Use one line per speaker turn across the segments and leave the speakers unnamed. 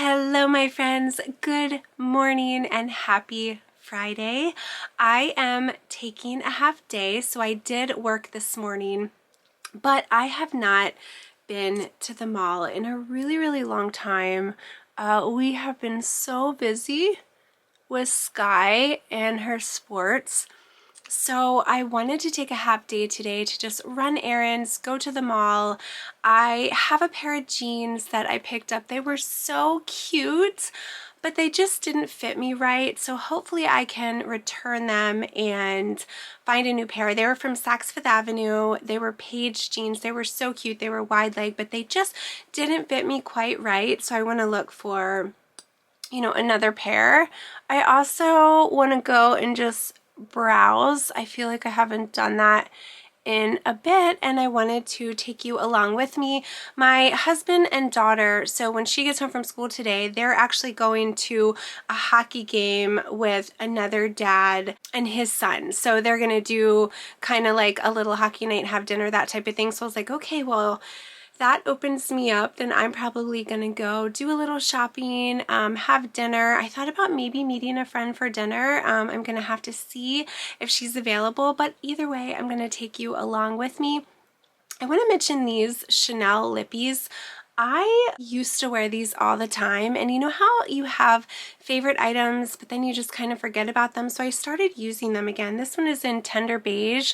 Hello, my friends. Good morning and happy Friday. I am taking a half day, so I did work this morning, but I have not been to the mall in a really long time. We have been so busy with Sky and her sports. So I wanted to take a half day today to just run errands, go to the mall. I have a pair of jeans that I picked up. They were so cute, but they just didn't fit me right. So hopefully I can return them and find a new pair. They were from Saks Fifth Avenue. They were Paige jeans. They were so cute. They were wide leg, but they just didn't fit me quite right. So I want to look for, another pair. I also want to go and just browse. I feel like I haven't done that in a bit, and I wanted to take you along with me. My husband and daughter, so when she gets home from school today, they're actually going to a hockey game with another dad and his son. So they're gonna do kind of like a little hockey night, have dinner, that type of thing. So I was like, okay, well, that opens me up. Then I'm probably gonna go do a little shopping, have dinner. I thought about maybe meeting a friend for dinner. I'm gonna have to see if she's available, but either way, I'm gonna take you along with me. I want to mention these Chanel lippies. I used to wear these all the time, and you know how you have favorite items, but then you just kind of forget about them, so I started using them again. This one is in Tender Beige.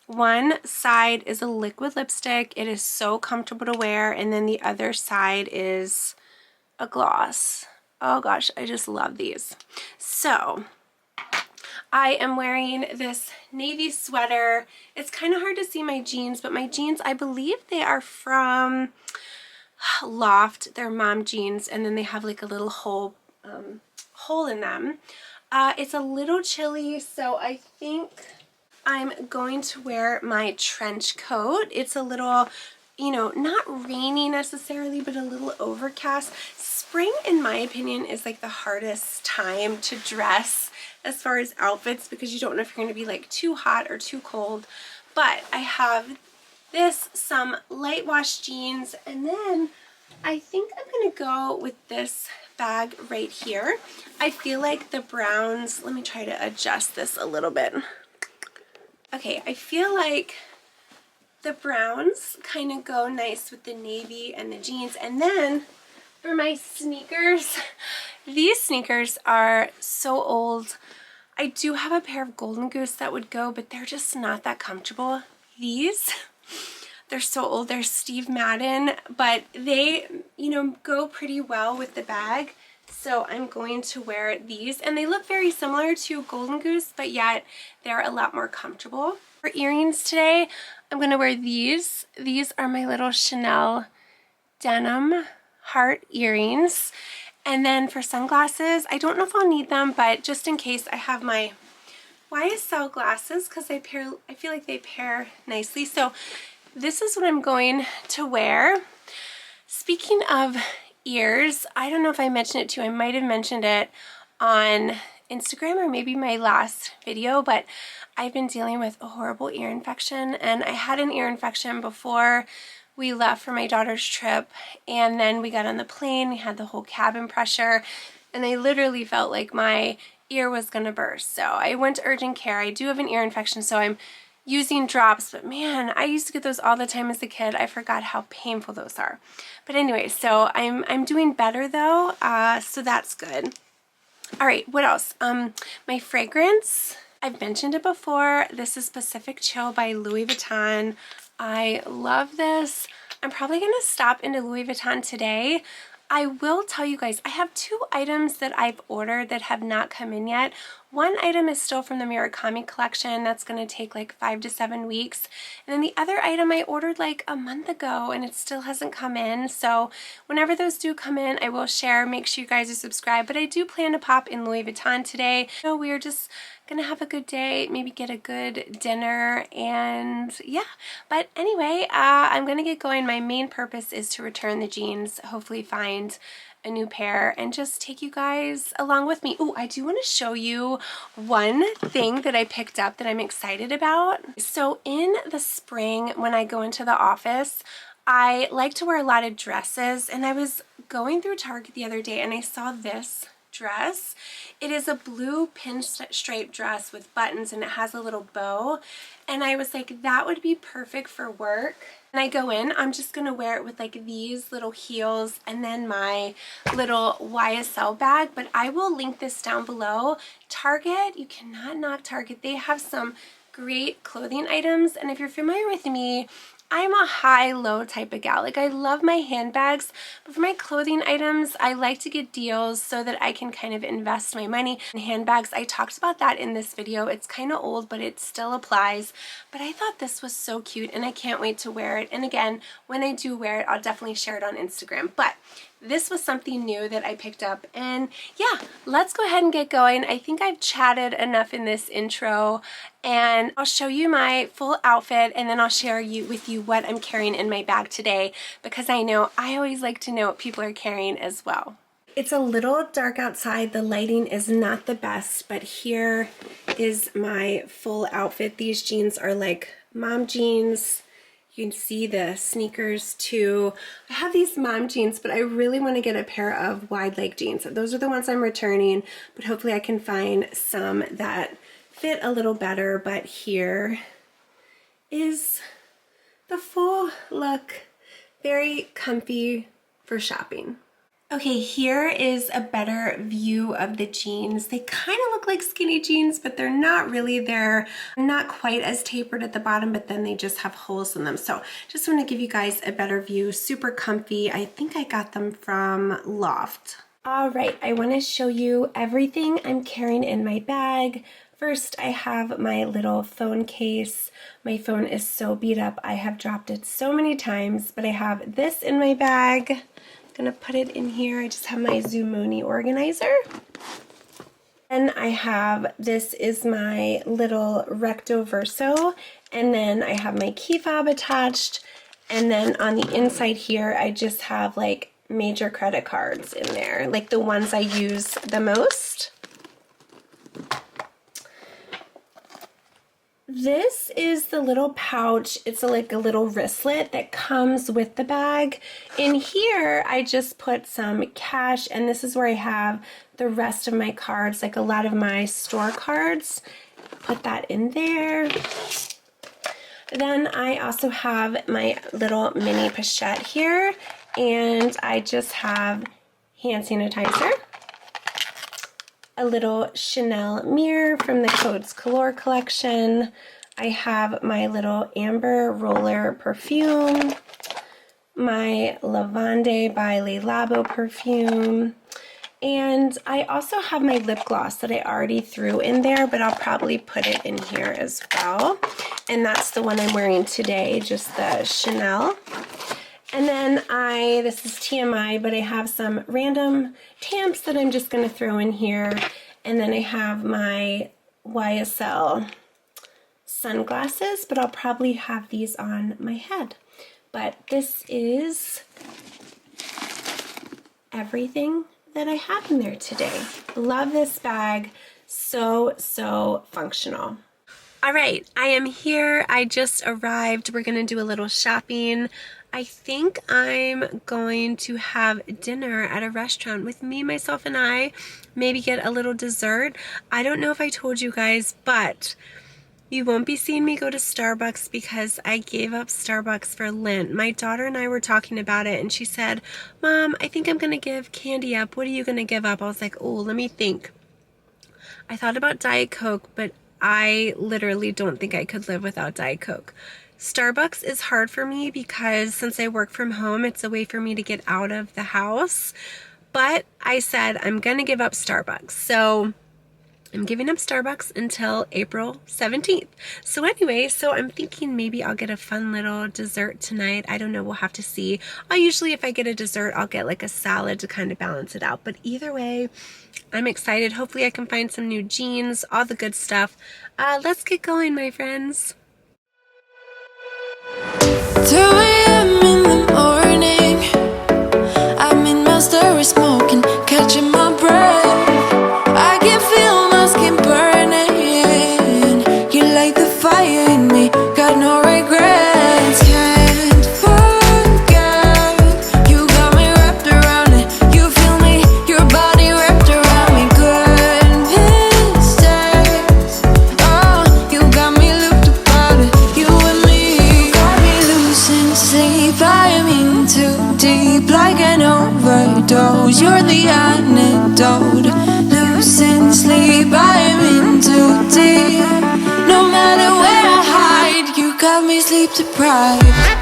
One side is a liquid lipstick. It is so comfortable to wear, and then the other side is a gloss. Oh gosh, I just love these. So I am wearing this navy sweater. It's kind of hard to see my jeans, but my jeans, I believe they are from Loft. They're mom jeans, and then they have like a little hole in them. It's a little chilly, so I think I'm going to wear my trench coat. It's a little, not rainy necessarily, but a little overcast. Spring, in my opinion, is like the hardest time to dress as far as outfits because you don't know if you're going to be like too hot or too cold. But I have some light wash jeans, and then I think I'm going to go with this bag right here. I feel like the browns, let me try to adjust this a little bit. Okay, I feel like the browns kind of go nice with the navy and the jeans. And then for my sneakers, these sneakers are so old. I do have a pair of Golden Goose that would go, but they're just not that comfortable. These, they're so old. They're Steve Madden, but they, go pretty well with the bag. So I'm going to wear these, and they look very similar to Golden Goose, but yet they're a lot more comfortable. For earrings today, I'm going to wear these. These are my little Chanel denim heart earrings. And then for sunglasses, I don't know if I'll need them, but just in case, I have my YSL glasses because I feel like they pair nicely. So this is what I'm going to wear. Speaking of ears, I don't know if I mentioned it too. I might have mentioned it on Instagram or maybe my last video, but I've been dealing with a horrible ear infection, and I had an ear infection before we left for my daughter's trip, and then we got on the plane, we had the whole cabin pressure, and I literally felt like my ear was gonna burst. So I went to urgent care. I do have an ear infection, so I'm using drops, but man, I used to get those all the time as a kid. I forgot how painful those are. But anyway, so I'm doing better though, so that's good. All right, what else? My fragrance, I've mentioned it before. This is Pacific Chill by Louis Vuitton. I love this. I'm probably gonna stop into Louis Vuitton today. I will tell you guys, I have 2 items that I've ordered that have not come in yet. One item is still from the Murakami collection. That's going to take like 5 to 7 weeks. And then the other item I ordered like a month ago, and it still hasn't come in. So whenever those do come in, I will share. Make sure you guys are subscribed. But I do plan to pop in Louis Vuitton today. So we are just gonna have a good day, maybe get a good dinner, and yeah. But anyway, I'm gonna get going. My main purpose is to return the jeans, hopefully find a new pair, and just take you guys along with me. Oh, I do want to show you one thing that I picked up that I'm excited about. So in the spring, when I go into the office, I like to wear a lot of dresses, and I was going through Target the other day and I saw this dress. It is a blue pinstripe dress with buttons and it has a little bow, and I was like, that would be perfect for work. And I go in, I'm just gonna wear it with like these little heels and then my little YSL bag, but I will link this down below. Target, you cannot knock Target. They have some great clothing items, and if you're familiar with me, I'm a high-low type of gal. Like, I love my handbags, but for my clothing items, I like to get deals so that I can kind of invest my money in handbags. I talked about that in this video. It's kind of old, but it still applies. But I thought this was so cute, and I can't wait to wear it. And again, when I do wear it, I'll definitely share it on Instagram. But this was something new that I picked up, and yeah, let's go ahead and get going. I think I've chatted enough in this intro, and I'll show you my full outfit, and then I'll share with you what I'm carrying in my bag today, because I know I always like to know what people are carrying as well. It's a little dark outside. The lighting is not the best, but here is my full outfit. These jeans are like mom jeans. You can see the sneakers too. I have these mom jeans, but I really want to get a pair of wide leg jeans. Those are the ones I'm returning, but hopefully I can find some that fit a little better. But here is the full look. Very comfy for shopping. Okay, here is a better view of the jeans. They kind of look like skinny jeans, but they're not really. They're not quite as tapered at the bottom, but then they just have holes in them. So just want to give you guys a better view. Super comfy. I think I got them from Loft. All right, I want to show you everything I'm carrying in my bag. First, I have my little phone case. My phone is so beat up. I have dropped it so many times, but I have this in my bag. Gonna put it in here. I just have my Zumoni organizer. And I have, this is my little recto verso, and then I have my key fob attached, and then on the inside here I just have like major credit cards in there, like the ones I use the most. This is the little pouch. It's like a little wristlet that comes with the bag. In here, I just put some cash, and this is where I have the rest of my cards, like a lot of my store cards. Put that in there. Then I also have my little mini pochette here, and I just have hand sanitizer. A little Chanel mirror from the Codes Color collection. I have my little Amber Roller perfume, my Lavande by Le Labo perfume, and I also have my lip gloss that I already threw in there, but I'll probably put it in here as well. And that's the one I'm wearing today, just the Chanel. And then this is TMI, but I have some random tamps that I'm just going to throw in here. And then I have my YSL sunglasses, but I'll probably have these on my head. But this is everything that I have in there today. Love this bag. So functional. All right, I am here. I just arrived. We're going to do a little shopping. I think I'm going to have dinner at a restaurant with me, myself, and I. Maybe get a little dessert. I don't know if I told you guys, but you won't be seeing me go to Starbucks because I gave up Starbucks for Lent. My daughter and I were talking about it, and she said, Mom, I think I'm going to give candy up. What are you going to give up? I was like, oh, let me think. I thought about Diet Coke, but I literally don't think I could live without Diet Coke. Starbucks is hard for me because since I work from home, it's a way for me to get out of the house. But I said I'm going to give up Starbucks. So I'm giving up Starbucks until April 17th. So anyway, so I'm thinking maybe I'll get a fun little dessert tonight. I don't know. We'll have to see. Usually if I get a dessert, I'll get like a salad to kind of balance it out. But either way, I'm excited. Hopefully I can find some new jeans, all the good stuff. Let's get going, my friends.
2 a.m. in the morning, I'm in my story smoking, catching my breath. I can feel my skin burning. You light the fire in me, got no regrets. Can't forget overdose. You're the antidote. Losing sleep, I'm in too deep. No matter where I hide, you got me sleep deprived.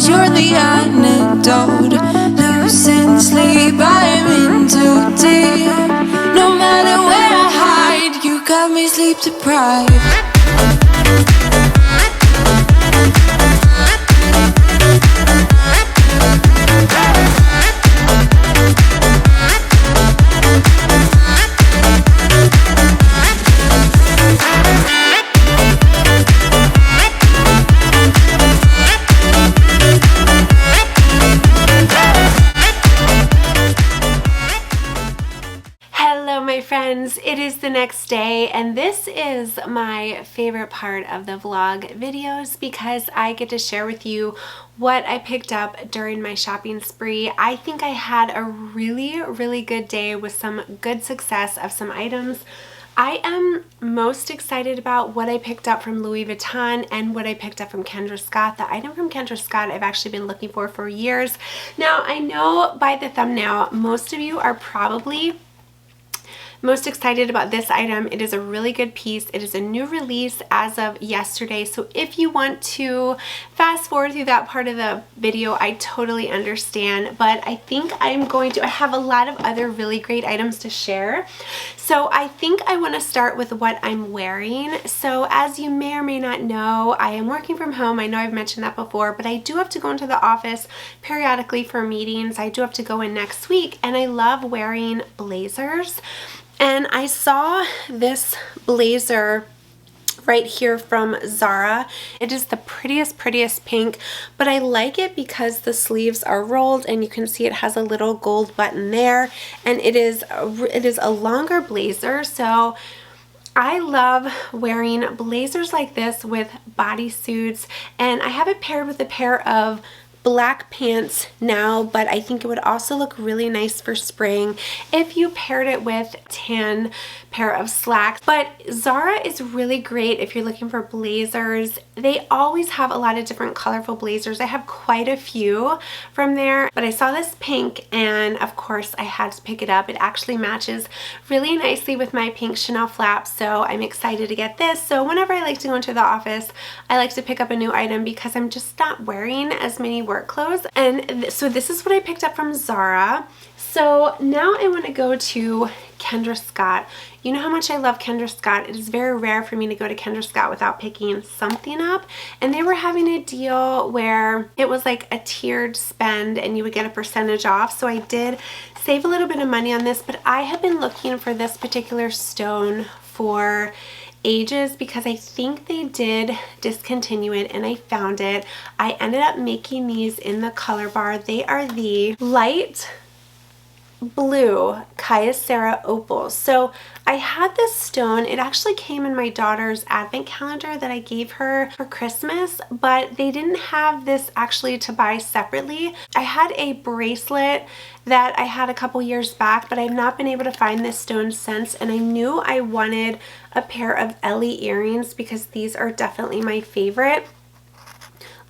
You're the antidote. Losing sleep, I'm in too deep. No matter where I hide, you got me sleep deprived.
Friends, it is the next day and this is my favorite part of the vlog videos because I get to share with you what I picked up during my shopping spree. I think I had a really good day with some good success of some items. I am most excited about what I picked up from Louis Vuitton and what I picked up from Kendra Scott. The item from Kendra Scott I've actually been looking for years. Now I know by the thumbnail most of you are probably most excited about this item. It is a really good piece. It is a new release as of yesterday. So if you want to fast forward through that part of the video, I totally understand. But I think I have a lot of other really great items to share. So I think I want to start with what I'm wearing. So as you may or may not know, I am working from home. I know I've mentioned that before, but I do have to go into the office periodically for meetings. I do have to go in next week and I love wearing blazers. And I saw this blazer right here from Zara. It is the prettiest pink, but I like it because the sleeves are rolled and you can see it has a little gold button there, and it is a longer blazer. So I love wearing blazers like this with bodysuits, and I have it paired with a pair of black pants now, but I think it would also look really nice for spring if you paired it with tan pair of slacks. But Zara is really great if you're looking for blazers. They always have a lot of different colorful blazers. I have quite a few from there, but I saw this pink and of course I had to pick it up. It actually matches really nicely with my pink Chanel flap, so I'm excited to get this. So whenever I like to go into the office, I like to pick up a new item because I'm just not wearing as many work clothes. And so this is what I picked up from Zara. So now I want to go to Kendra Scott. You know how much I love Kendra Scott. It is very rare for me to go to Kendra Scott without picking something up. And they were having a deal where it was like a tiered spend and you would get a percentage off. So I did save a little bit of money on this, but I have been looking for this particular stone for ages because I think they did discontinue it and I found it. I ended up making these in the color bar. They are the light blue Kyocera opals. So I had this stone. It actually came in my daughter's advent calendar that I gave her for Christmas, but they didn't have this actually to buy separately. I had a bracelet that I had a couple years back, but I've not been able to find this stone since, and I knew I wanted a pair of Ellie earrings because these are definitely my favorite.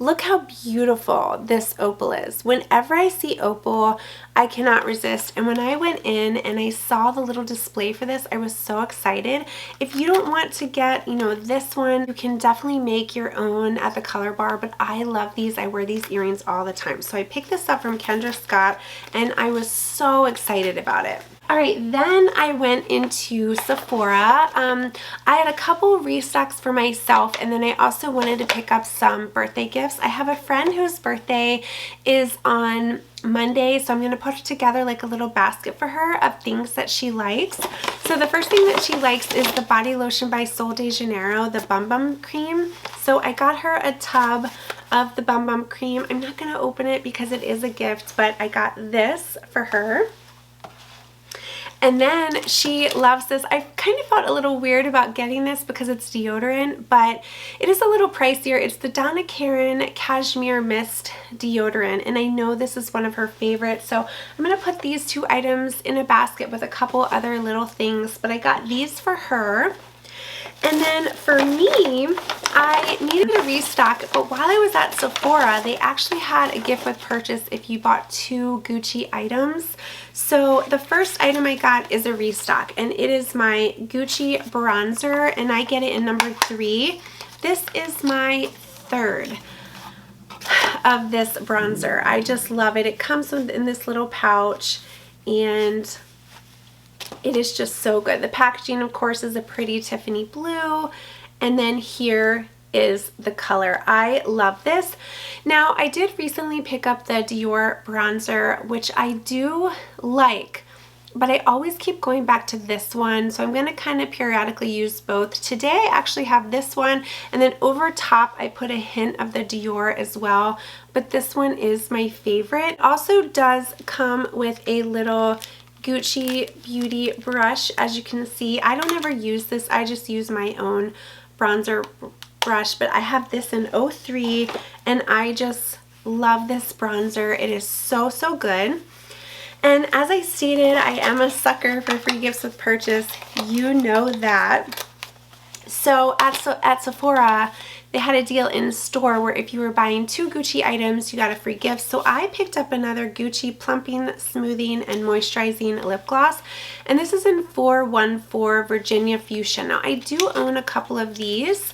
Look how beautiful this opal is. Whenever I see opal, I cannot resist. And when I went in and I saw the little display for this, I was so excited. If you don't want to get, this one, you can definitely make your own at the color bar, but I love these. I wear these earrings all the time. So I picked this up from Kendra Scott and I was so excited about it. All right, then I went into Sephora. I had a couple restocks for myself, and then I also wanted to pick up some birthday gifts. I have a friend whose birthday is on Monday, so I'm going to put together like a little basket for her of things that she likes. So the first thing that she likes is the body lotion by Sol de Janeiro, the Bum Bum Cream. So I got her a tub of the Bum Bum Cream. I'm not going to open it because it is a gift, but I got this for her. And then she loves this. I kind of felt a little weird about getting this because it's deodorant, but it is a little pricier. It's the Donna Karan Cashmere Mist deodorant, and I know this is one of her favorites. So I'm going to put these two items in a basket with a couple other little things, but I got these for her. And then for me, I needed a restock, but while I was at Sephora, they actually had a gift with purchase if you bought 2 Gucci items. So the first item I got is a restock, and it is my Gucci bronzer, and I get it in number 3. This is my 3rd of this bronzer. I just love it. It comes in this little pouch, and it is just so good. The packaging, of course, is a pretty Tiffany blue, and then here is the color. I love this. Now, I did recently pick up the Dior bronzer, which I do like, but I always keep going back to this one, so I'm going to kind of periodically use both. Today, I actually have this one, and then over top, I put a hint of the Dior as well, but this one is my favorite. It also does come with a little Gucci Beauty brush. As you can see, I don't ever use this. I just use my own bronzer brush, but I have this in 03, and I just love this bronzer. It is so, so good. And as I stated, I am a sucker for free gifts with purchase. You know that. So at Sephora, they had a deal in store where if you were buying 2 Gucci items, you got a free gift. So I picked up another Gucci Plumping, Smoothing, and Moisturizing Lip Gloss. And this is in 414 Virginia Fuchsia. Now, I do own a couple of these.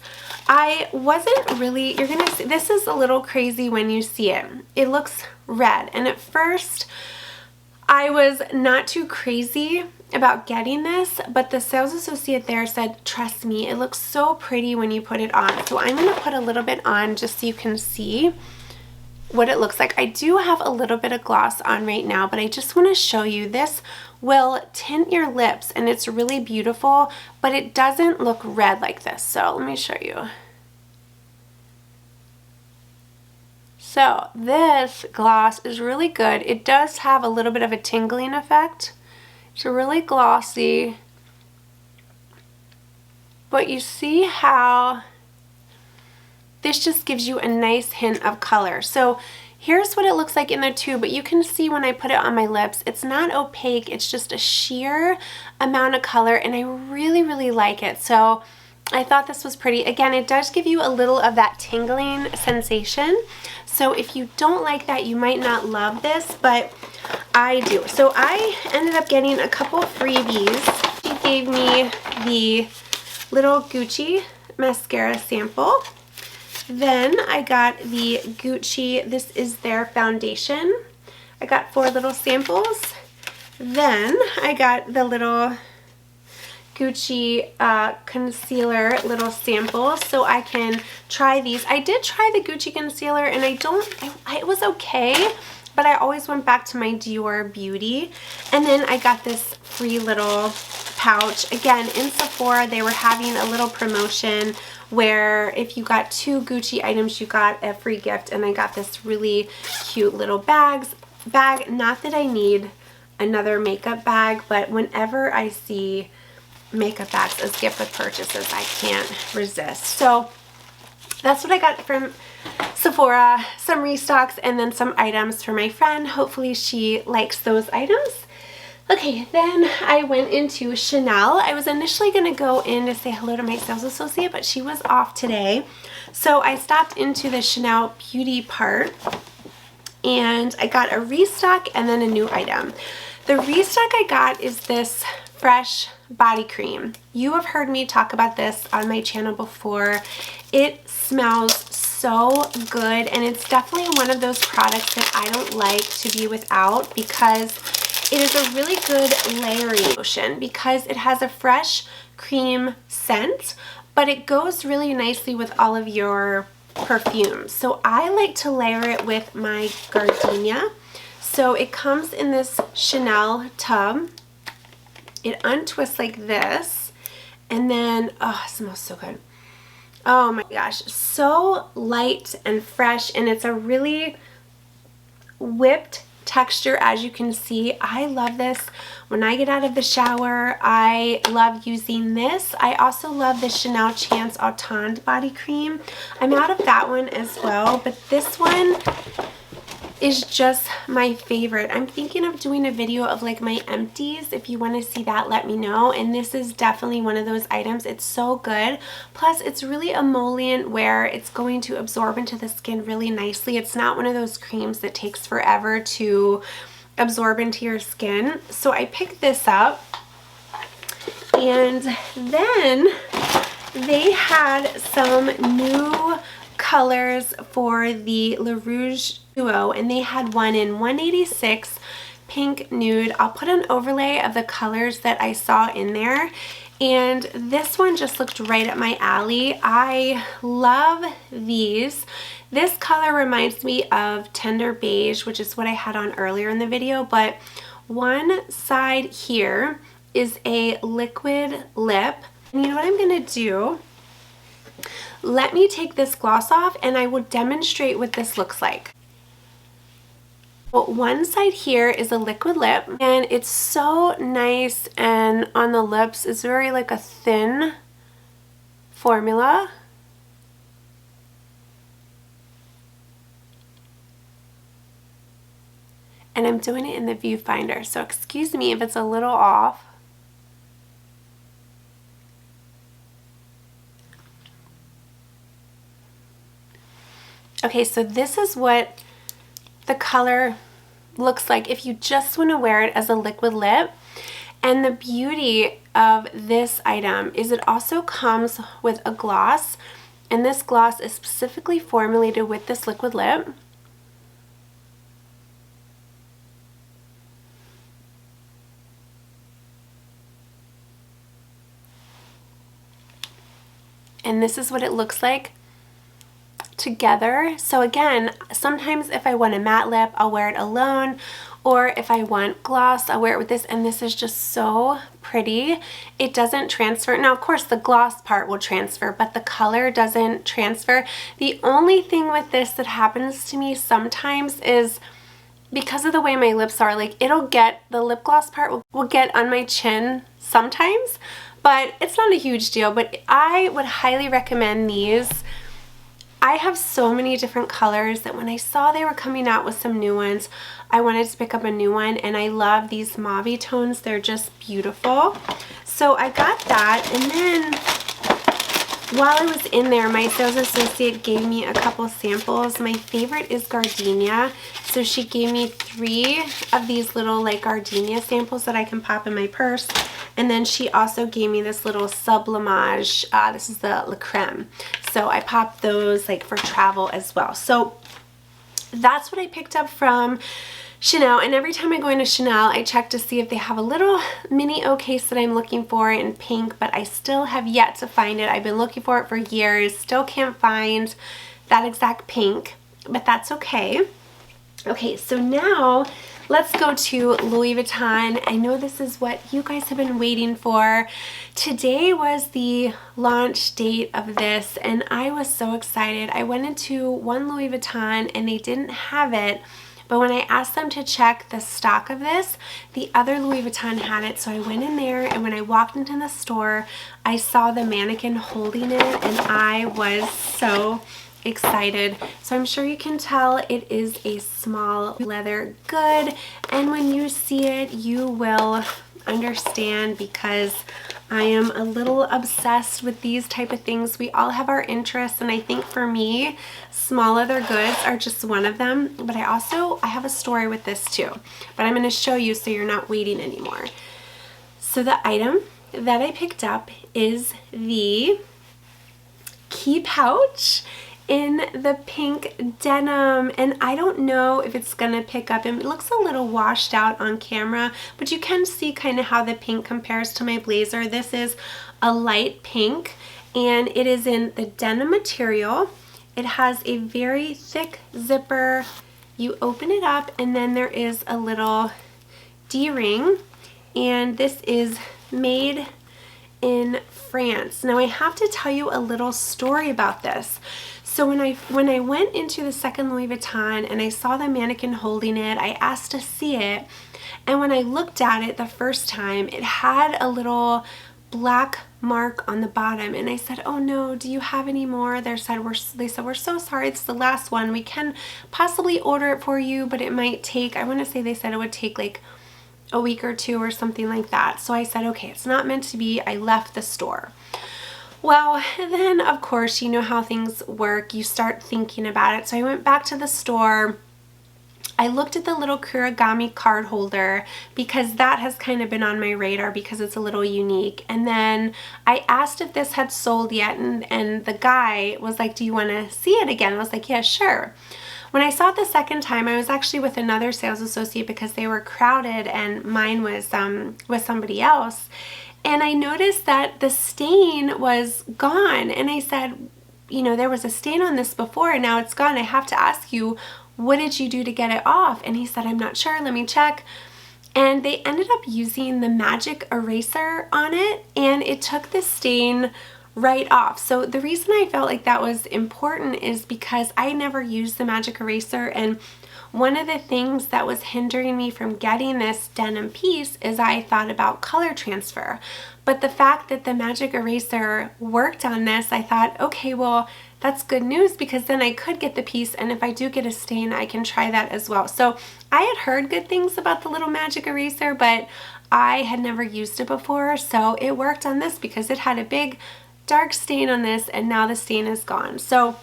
I wasn't really, you're going to see, this is a little crazy when you see it. It looks red. And at first, I was not too crazy about getting this, but the sales associate there said, trust me, it looks so pretty when you put it on. So I'm going to put a little bit on just so you can see what it looks like. I do have a little bit of gloss on right now, but I just want to show you this will tint your lips, and it's really beautiful, but it doesn't look red like this. So let me show you. So this gloss is really good. It does have a little bit of a tingling effect. It's really glossy, but you see how this just gives you a nice hint of color. So here's what it looks like in the tube, but you can see when I put it on my lips, it's not opaque, it's just a sheer amount of color, and I really, really like it. So I thought this was pretty. Again, it does give you a little of that tingling sensation. So if you don't like that, you might not love this, but I do. So I ended up getting a couple freebies. She gave me the little Gucci mascara sample. Then I got the Gucci, this is their foundation. I got 4 little samples. Then I got the little Gucci concealer little sample so I can try these. I did try the Gucci concealer, and it was okay, but I always went back to my Dior Beauty. And then I got this free little pouch. Again, in Sephora, they were having a little promotion where if you got 2 Gucci items, you got a free gift, and I got this really cute little bag. Not that I need another makeup bag, but whenever I see makeup bags as gift with purchases, I can't resist. So that's what I got from Sephora, some restocks, and then some items for my friend. Hopefully she likes those items. Okay, then I went into Chanel. I was initially going to go in to say hello to my sales associate, but she was off today. So I stopped into the Chanel beauty part, and I got a restock and then a new item. The restock I got is this Fresh body cream. You have heard me talk about this on my channel before. It smells so good, and it's definitely one of those products that I don't like to be without because it is a really good layering lotion because it has a fresh cream scent, but it goes really nicely with all of your perfumes. So I like to layer it with my gardenia. So it comes in this Chanel tub. It untwists like this, and then, oh, it smells so good. Oh my gosh, so light and fresh, and it's a really whipped texture, as you can see. I love this when I get out of the shower. I love using this. I also love the Chanel Chance Autant body cream. I'm out of that one as well, but this one is just my favorite. I'm thinking of doing a video of like my empties. If you want to see that, let me know. And this is definitely one of those items. It's so good. Plus, it's really emollient where it's going to absorb into the skin really nicely. It's not one of those creams that takes forever to absorb into your skin. So I picked this up, and then they had some new colors for the Le Rouge Duo, and they had one in 186 pink nude. I'll put an overlay of the colors that I saw in there, and this one just looked right up my alley. I love these. This color reminds me of Tender Beige, which is what I had on earlier in the video, but one side here is a liquid lip. And you know what I'm gonna do? Let me take this gloss off and I will demonstrate what this looks like. Well, one side here is a liquid lip, and it's so nice, and on the lips it's very like a thin formula. And I'm doing it in the viewfinder, so excuse me if it's a little off. Okay, so this is what the color looks like if you just want to wear it as a liquid lip. And the beauty of this item is it also comes with a gloss, and this gloss is specifically formulated with this liquid lip. And this is what it looks like together. So again, sometimes if I want a matte lip, I'll wear it alone, or if I want gloss, I'll wear it with this, and this is just so pretty. It doesn't transfer. Now, of course, the gloss part will transfer, but the color doesn't transfer. The only thing with this that happens to me sometimes is because of the way my lips are, like it'll get, the lip gloss part will get on my chin sometimes, but it's not a huge deal. But I would highly recommend these. I have so many different colors that when I saw they were coming out with some new ones, I wanted to pick up a new one, and I love these mauve tones. They're just beautiful. So I got that, and then while I was in there, my sales associate gave me a couple samples. My favorite is gardenia, so she gave me 3 of these little like gardenia samples that I can pop in my purse. And then she also gave me this little sublimage. This is the La Creme. So I popped those like for travel as well. So that's what I picked up from Chanel. And every time I go into Chanel, I check to see if they have a little mini O case that I'm looking for in pink, but I still have yet to find it. I've been looking for it for years. Still can't find that exact pink, but that's okay. Okay, so now let's go to Louis Vuitton. I know this is what you guys have been waiting for. Today was the launch date of this, and I was so excited. I went into one Louis Vuitton and they didn't have it, but when I asked them to check the stock of this, the other Louis Vuitton had it. So I went in there, and when I walked into the store, I saw the mannequin holding it, and I was so excited. So I'm sure you can tell it is a small leather good, and when you see it you will understand, because I am a little obsessed with these type of things. We all have our interests, and I think for me small leather goods are just one of them. But I have a story with this too, but I'm going to show you so you're not waiting anymore. So the item that I picked up is the key pouch. in the pink denim, and I don't know if it's gonna pick up. It looks a little washed out on camera, but you can see kind of how the pink compares to my blazer. This is a light pink, and it is in the denim material. It has a very thick zipper. You open it up, and then there is a little D-ring, and this is made in France. Now I have to tell you a little story about this. So when I went into the second Louis Vuitton and I saw the mannequin holding it, I asked to see it, and when I looked at it the first time, it had a little black mark on the bottom, and I said, oh no, do you have any more? They said, we're so sorry, it's the last one. We can possibly order it for you, but it might take, I want to say they said it would take like a week or two or something like that. So I said, okay, it's not meant to be. I left the store. Well, then of course, you know how things work. You start thinking about it. So I went back to the store. I looked at the little Kurigami card holder because that has kind of been on my radar because it's a little unique. And then I asked if this had sold yet, and the guy was like, do you want to see it again? I was like, yeah, sure. When I saw it the second time, I was actually with another sales associate because they were crowded and mine was with somebody else. And I noticed that the stain was gone. And I said, you know, there was a stain on this before and now it's gone. I have to ask you, what did you do to get it off? And he said, I'm not sure, let me check. And they ended up using the magic eraser on it, and it took the stain right off. So the reason I felt like that was important is because I never used the magic eraser, and one of the things that was hindering me from getting this denim piece is I thought about color transfer. But the fact that the magic eraser worked on this, I thought, okay, well, that's good news because then I could get the piece, and if I do get a stain, I can try that as well. So I had heard good things about the little magic eraser, but I had never used it before, so it worked on this because it had a big dark stain on this, and now the stain is gone. So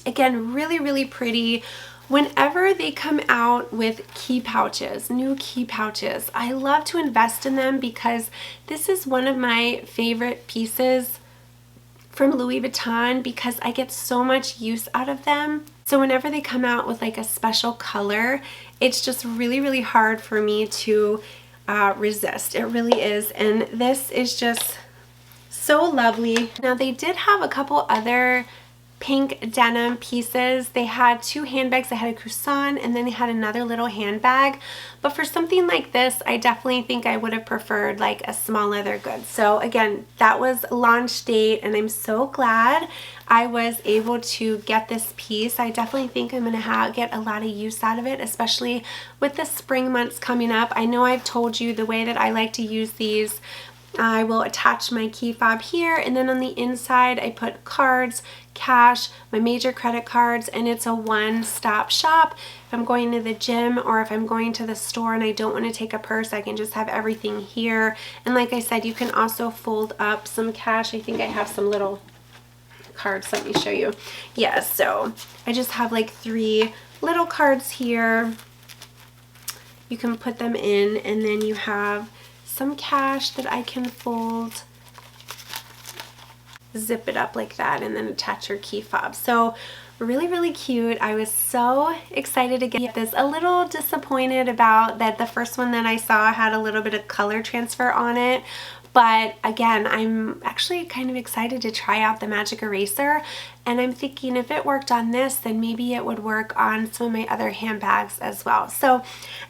again, really, really pretty. Whenever they come out with key pouches, new key pouches, I love to invest in them because this is one of my favorite pieces from Louis Vuitton because I get so much use out of them. So whenever they come out with like a special color, it's just really, really hard for me to resist. It really is. And this is just so lovely. Now they did have a couple other pink denim pieces. They had two handbags. They had a croissant and then they had another little handbag. But for something like this, I definitely think I would have preferred like a small leather goods. So again, that was launch date, and I'm so glad I was able to get this piece. I definitely think I'm going to get a lot of use out of it, especially with the spring months coming up. I know I've told you the way that I like to use these. I will attach my key fob here, and then on the inside I put cards, cash, my major credit cards, and it's a one-stop shop. If I'm going to the gym or if I'm going to the store and I don't want to take a purse, I can just have everything here. And like I said, you can also fold up some cash. I think I have some little cards. Let me show you. Yeah, so I just have like 3 little cards here. You can put them in, and then you have some cash that I can fold, zip it up like that, and then attach your key fob. So really, really cute. I was so excited to get this. A little disappointed about that the first one that I saw had a little bit of color transfer on it. But again, I'm actually kind of excited to try out the magic eraser, and I'm thinking if it worked on this, then maybe it would work on some of my other handbags as well. So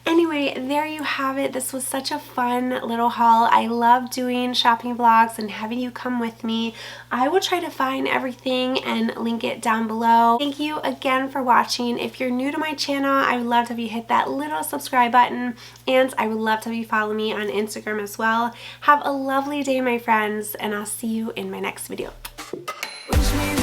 anyway, there you have it. This was such a fun little haul. I love doing shopping vlogs and having you come with me. I will try to find everything and link it down below. Thank you again for watching. If you're new to my channel, I would love to have you hit that little subscribe button, and I would love to have you follow me on Instagram as well. Have a lovely day, my friends, and I'll see you in my next video.
Wish me